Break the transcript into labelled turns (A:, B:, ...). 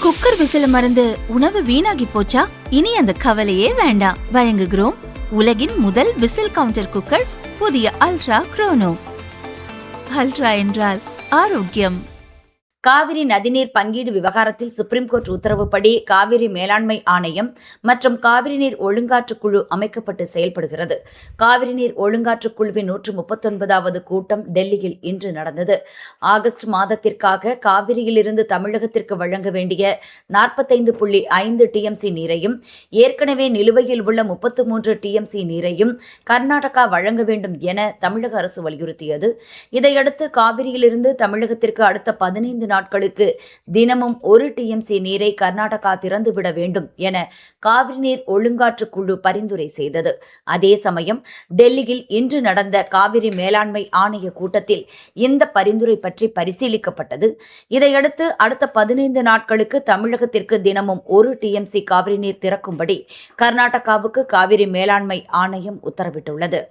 A: Cooker விசில மறந்து உணவு வீணாகி போச்சா? இனி அந்த கவலையே வேண்டாம். வழங்குகிறோம் உலகின் முதல் விசில் கவுண்டர் குக்கர், புதிய அல்ட்ரா குரோனோ. அல்ட்ரா என்றால் ஆரோக்கியம்.
B: காவிரி நதிநீர் பங்கீடு விவகாரத்தில் சுப்ரீம் கோர்ட் உத்தரவுப்படி காவிரி மேலாண்மை ஆணையம் மற்றும் காவிரி நீர் ஒழுங்காற்றுக் குழு அமைக்கப்பட்டு செயல்படுகிறது. காவிரி நீர் ஒழுங்காற்றுக் குழுவின் 139வது கூட்டம் டெல்லியில் இன்று நடந்தது. ஆகஸ்ட் மாதத்திற்காக காவிரியிலிருந்து தமிழகத்திற்கு வழங்க வேண்டிய 45.5 டிஎம்சி நீரையும் ஏற்கனவே நிலுவையில் உள்ள 33 டிஎம்சி நீரையும் கர்நாடகா வழங்க வேண்டும் என தமிழக அரசு வலியுறுத்தியது. இதையடுத்து காவிரியிலிருந்து தமிழகத்திற்கு அடுத்த 15 நாட்களுக்கு தினமும் 1 டிஎம்சி நீரை கர்நாடகா திறந்துவிட வேண்டும் என காவிரி நீர் ஒழுங்காற்றுக் குழு பரிந்துரை செய்தது. அதே சமயம் டெல்லியில் இன்று நடந்த காவிரி மேலாண்மை ஆணைய கூட்டத்தில் இந்த பரிந்துரை பற்றி பரிசீலிக்கப்பட்டது. இதையடுத்து அடுத்த 15 நாட்களுக்கு தமிழகத்திற்கு தினமும் 1 டிஎம்சி காவிரி நீர் திறக்கும்படி கர்நாடகாவுக்கு காவிரி மேலாண்மை ஆணையம் உத்தரவிட்டுள்ளது.